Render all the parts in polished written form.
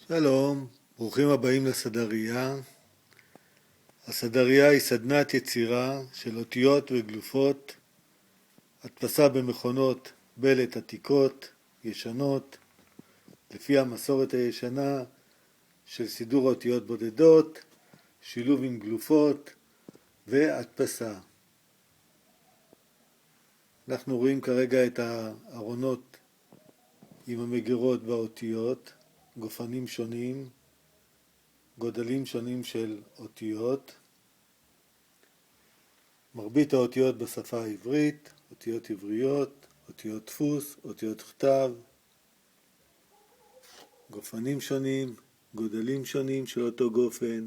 שלום, ברוכים הבאים לסדרייה. הסדרייה היא סדנת יצירה של אותיות וגלופות, הדפסה במכונות בלט עתיקות, ישנות, לפי המסורת הישנה של סידור האותיות בודדות, שילוב עם גלופות והדפסה. אנחנו רואים כרגע את הארונות עם המגירות והאותיות, גופנים שונים, גודלים שונים של אותיות. מרבית האותיות בשפה העברית, אותיות עבריות, אותיות דפוס, אותיות כתב, גופנים שונים, גודלים שונים של אותו גופן.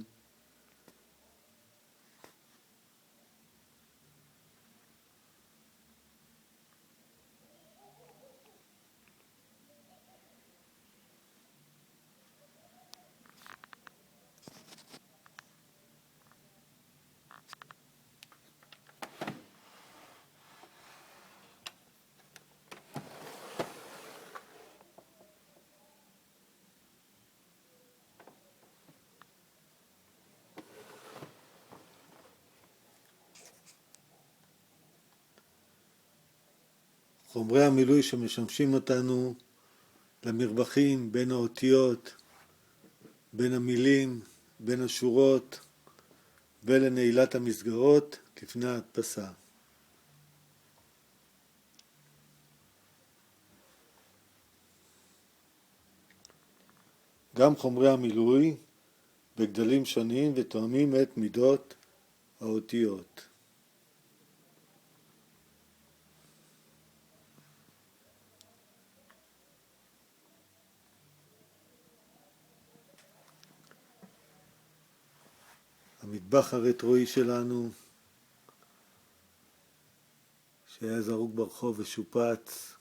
חומרי המילוי שמשמשים אותנו למרווחים בין האותיות, בין המילים, בין השורות ולנעילת המסגרות לפני ההדפסה. גם חומרי המילוי בגדלים שונים ותואמים את מידות האותיות. המטבח הרטרואי שלנו, שהיה זרוק ברחוב ושופץ,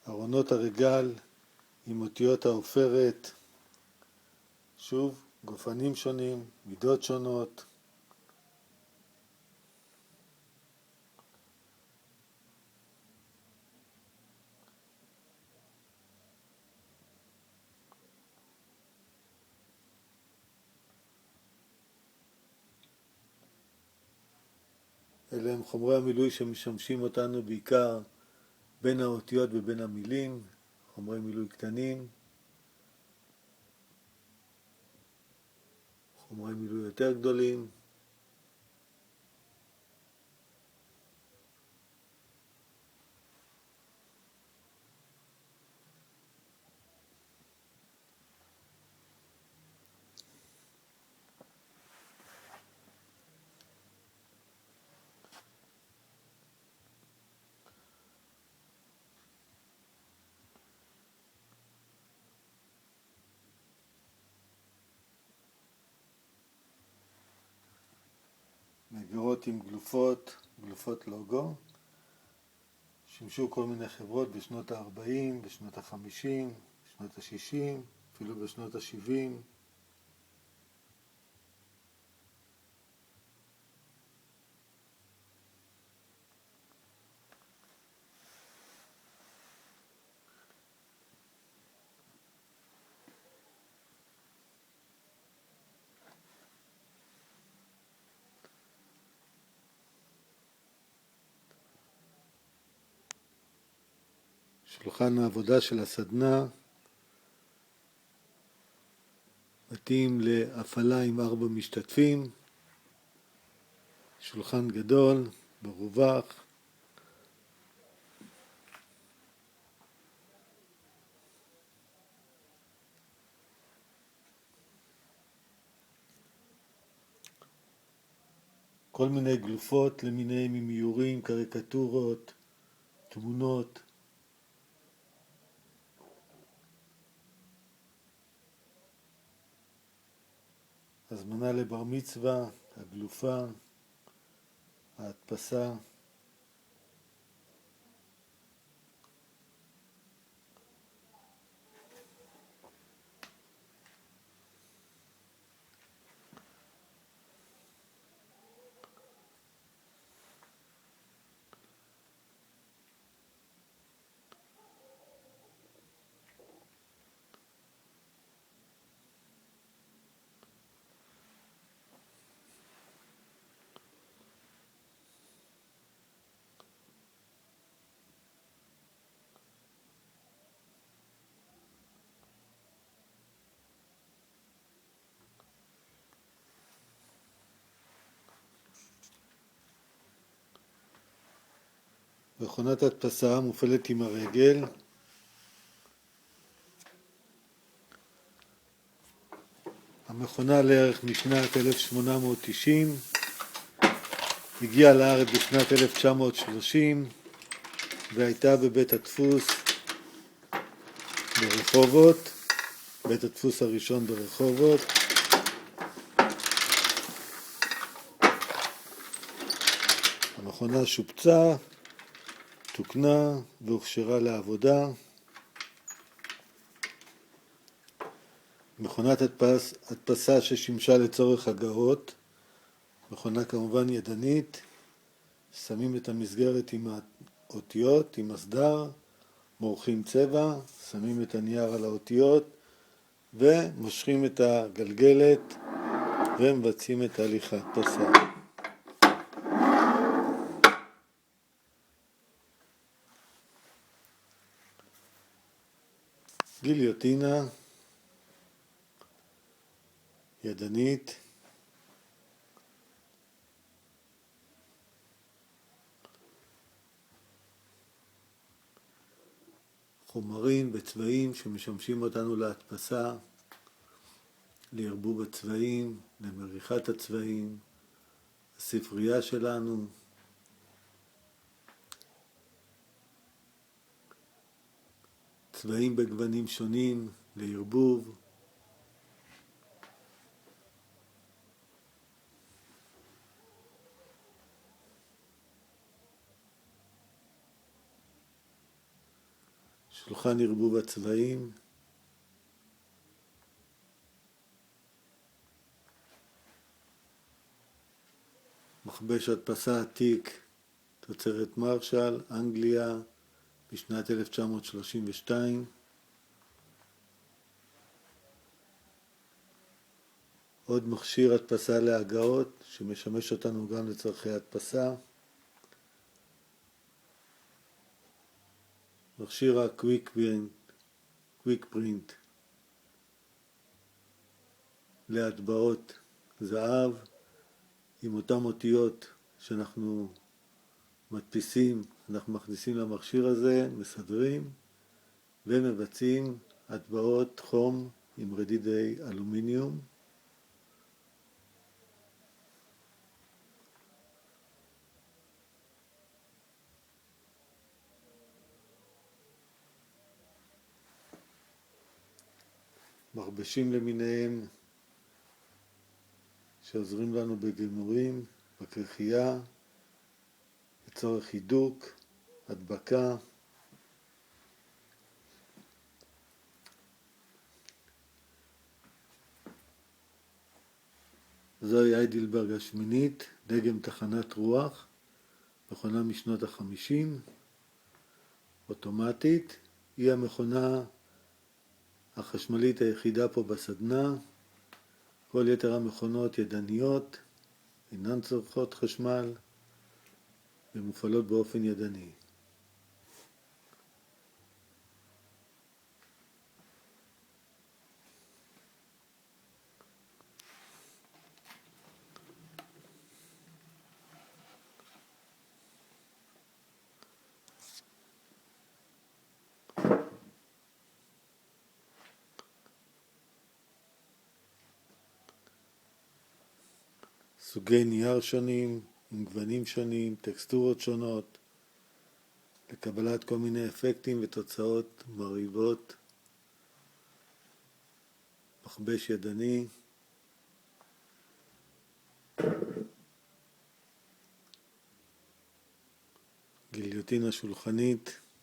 ארונות הרגל עם אותיות העופרת, שוב גופנים שונים, מידות שונות. אלה הם חומרי המילוי שמשמשים אותנו בעיקר בין האותיות ובין המילים, חומרי מילוי קטנים, חומרי מילוי יותר גדולים. מגירות עם גלופות, גלופות לוגו, שימשו כל מיני חברות בשנות ה-40, בשנות ה-50, בשנות ה-60, אפילו בשנות ה-70. שולחן העבודה של הסדנה מתאים להפעלה עם 4 משתתפים, שולחן גדול, מרווח. כל מיני גלופות למיניהם עם איורים, קריקטורות, תמונות. הזמנה לבר מצווה, הגלופה, ההדפסה. מכונת הדפסה מופעלת עם הרגל. המכונה לערך משנת 1890, הגיעה לארץ בשנת 1930 והייתה בבית הדפוס ברחובות, בית הדפוס הראשון ברחובות. המכונה שופצה, תוקנה והוכשרה לעבודה. מכונת הדפסה ששימשה לצורך הגהות, מכונה כמובן ידנית, שמים את המסגרת עם האותיות, עם הסדר, מורחים צבע, שמים את הנייר על האותיות ומושכים את הגלגלת ומבצעים את תהליך ההדפסה. גיליוטינה ידנית, חומרים בצבעים שמשמשים אותנו להדפסה, לערבוב הצבעים, למריחת הצבעים, הספרייה שלנו, צבעים בגוונים שונים לערבוב, שולחן ערבוב הצבעים, מכבש הדפסה עתיק, תוצרת מרשל, אנגליה, בשנת 1932. עוד מכשיר הדפסה להגאות שמשמש אותנו גם לצורכי הדפסה. מכשיר ה-Quick Print להטבעות זהב, עם אותם אותיות שאנחנו מדפיסים, אנחנו מכניסים למכשיר הזה, מסדרים ומבצעים הטבעות חום עם רדידי אלומיניום. מכבשים למיניהם שעוזרים לנו בגימורים, בכריכייה, לצורך הידוק, הדבקה. זוהי היידלברג השמינית, דגם תחנת רוח, מכונה משנות ה-50, אוטומטית. היא המכונה החשמלית היחידה פה בסדנה. כל יתר המכונות ידניות, אינן צורכות חשמל ומופעלות באופן ידני. סוגי נייר שונים, עם גוונים שונים, טקסטורות שונות, לקבלת כל מיני אפקטים ותוצאות מרהיבות. מכבש ידני, גיליוטינה שולחנית,